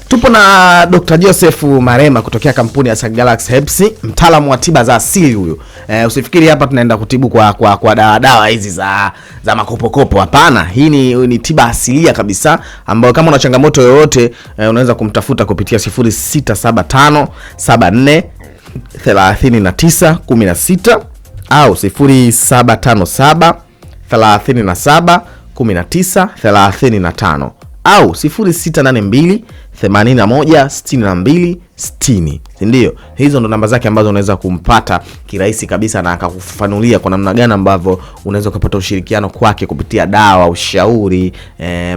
Tupo na Dr. Joseph Marema kutokea kampuni ya Galaxy Herbs, mtaalamu wa tiba za asili huyu. Usifikiri hapa tunaenda kutibu kwa dawa hizi za makopokopo, hapana. Hii ni tiba asilia kabisa ambayo kama una changamoto yoyote unaweza kumtafuta kupitia 0675 74 39 16 au 0757 37 19 35 au 0682 81 62 60. Ndio hizo ndo namba zake ambazo unaweza kumpata kirahisi kabisa na akakufafanulia kwa namna gani ambavyo unaweza kupata ushirikiano kwake kupitia dawa, ushauri,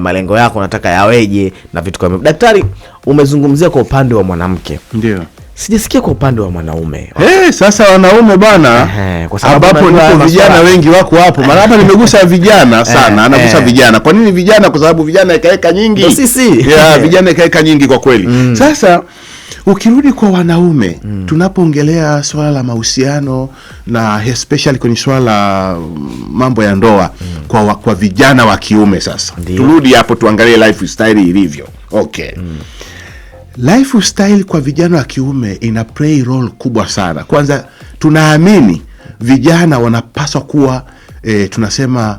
malengo yako unataka yaweje na vitu kama. Daktari, umezungumzia kwa upande wa mwanamke. Ndio. Sijasikia kwa upande wa mwanaume. Sasa wanaume bana, kwa sababu ndipo vijana wengi wako hapo. Mara hapa nimegusa vijana sana, anagusa vijana. Kwa nini vijana? Kwa sababu vijana ikaeka nyingi. Sisi. Vijana ikaeka nyingi kwa kweli. Sasa ukirudi kwa wanaume, tunapoongelea swala la mahusiano na especially kwenye swala la mambo ya ndoa kwa vijana wa kiume sasa. Turudi hapo tuangalie lifestyle ilivyo. Okay. Lifestyle kwa vijana wa kiume ina play role kubwa sana. Kwanza tunaamini vijana wanapaswa kuwa tunasema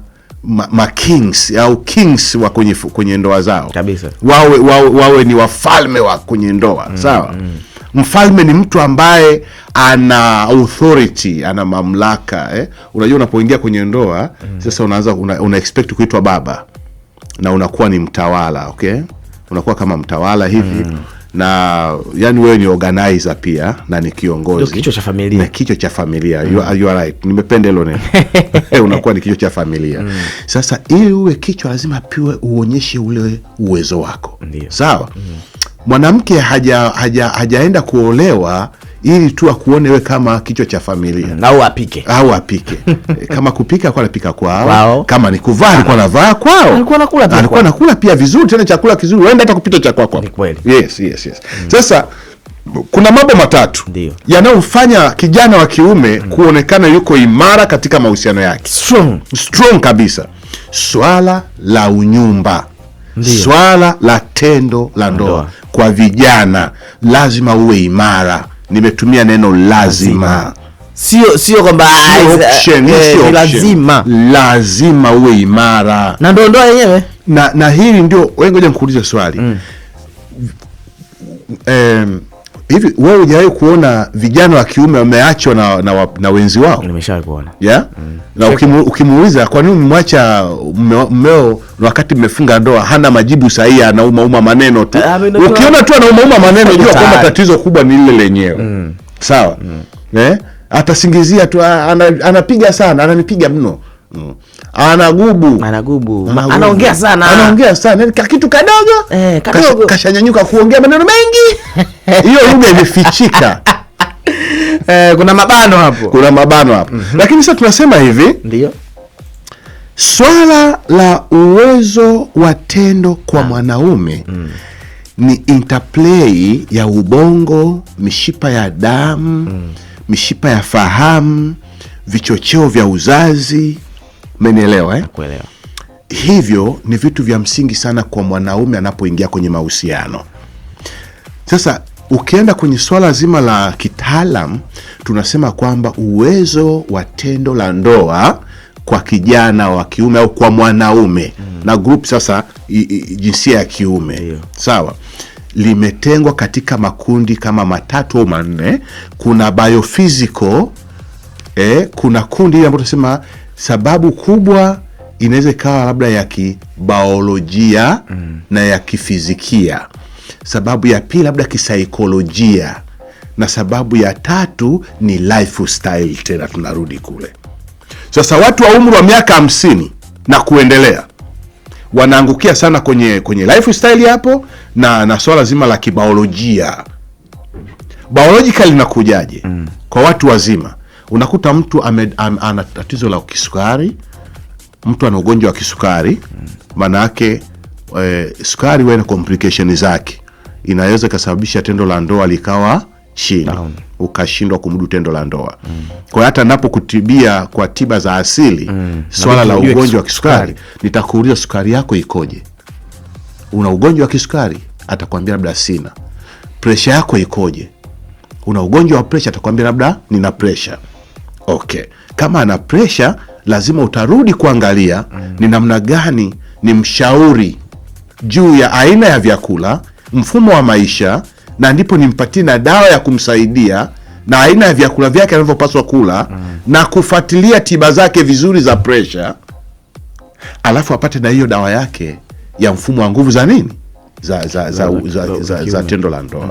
kings au kings wa kwenye ndoa zao. Kabisa. Wawe ni wafalme wa kwenye ndoa. Sawa? Mfalme ni mtu ambaye ana authority, ana mamlaka, Unajua unapoingia kwenye ndoa, sasa unaanza una expect kuitwa baba na unakuwa ni mtawala, okay? Unakuwa kama mtawala hivi. Na yani wewe ni organizer pia na ni kiongozi. Ndio kichwa cha familia. Na kichwa cha familia. You are right. Nimependa hilo neno. Unakuwa ni kichwa cha familia. Sasa ili uwe kichwa lazima pia uonyeshe ule uwezo wako. Sawa? Mwanamke hajaenda kuolewa ili tu akuone wewe kama kichwa cha familia. Au apike. Kama kupika kwa anapika kwao. Kama ni kuvaa alikuwa anavaa kwao. Alikuwa anakula pia vizuri, tena chakula kizuri. Waenda hata kupita cha kwako. Yes. Sasa kuna mambo matatu yanayofanya kijana wa kiume kuonekana yuko imara katika mahusiano yake. Strong kabisa. Swala la unyumba. Swala la tendo la ndoa. Kwa vijana lazima uwe imara. Nimetumia neno lazima. Sio kwamba lazima uwe imara. Na ndoa yenyewe. Na hili ndio ngoja nikuulize swali. Hivi wewe hujawahi kuona vijana wa kiume wameachwa na wenzi wao? Nimeshawahi kuona. Na ukimuuliza kwa nini umemwacha mmeo wakati mmefunga ndoa, hana majibu sahihi, anauma maneno tu. Ukiona tu anauma maneno, jua kwamba tatizo kubwa ni lile lenyewe. Sawa? Atasingizia tu, anapiga sana, ananipiga mno. Anagubu. Anaongea sana. Kitu kadogo. Kashanyanyuka kuongea maneno mengi. Hiyo lugha imefichika. Kuna mabano hapo. Lakini sasa tunasema hivi. Ndio. Swala la uwezo wa tendo kwa mwanaume ni interplay ya ubongo, mishipa ya damu, mishipa ya fahamu, vichocheo vya uzazi. Umenielewa? Nakuelewa. Hivyo ni vitu vya msingi sana kwa mwanaume anapoingia kwenye mahusiano. Sasa ukienda kwenye swala zima la kitaalam, tunasema kwamba uwezo wa tendo la ndoa kwa kijana wa kiume au kwa mwanaume na group sasa jinsia ya kiume. Sawa? Limetengwa katika makundi kama 3 au 4. Kuna biophysical, kuna kundi ile ambayo tunasema sababu kubwa inaweza ikawa labda ya kibiolojia na ya kifizikia. Sababu ya pili labda kisaikolojia, na sababu ya tatu ni lifestyle. Tena tunarudi kule. Sasa watu wa umri wa miaka 50 na kuendelea wanaangukia sana kwenye lifestyle hapo na swala zima la kibiolojia. Biological linakujaje? Kwa watu wazima unakuta mtu ana tatizo la kisukari, mtu ana ugonjwa wa kisukari. Maana yake sukari wewe na complication zake inaweza kusababisha tendo la ndoa likawa chini, ukashindwa kumudu tendo la ndoa. Kwa hiyo hata napokutibia kwa tiba za asili swala la ugonjwa wa kisukari, nitakuuliza sukari yako ikoje? Una ugonjwa wa kisukari? Atakwambia labda sina. Presha yako ikoje? Una ugonjwa wa presha? Atakwambia labda nina presha. Okay. Kama ana presha, lazima utarudi kuangalia ni namna gani ni mshauri juu ya aina ya vyakula, mfumo wa maisha, na ndipo nimpatie na dawa ya kumsaidia na aina ya vyakula vyake anavyopaswa kula na kufuatilia tiba zake vizuri za presha, alafu apate na hiyo dawa yake ya mfumo wa nguvu za nini, za tendo la ndoa.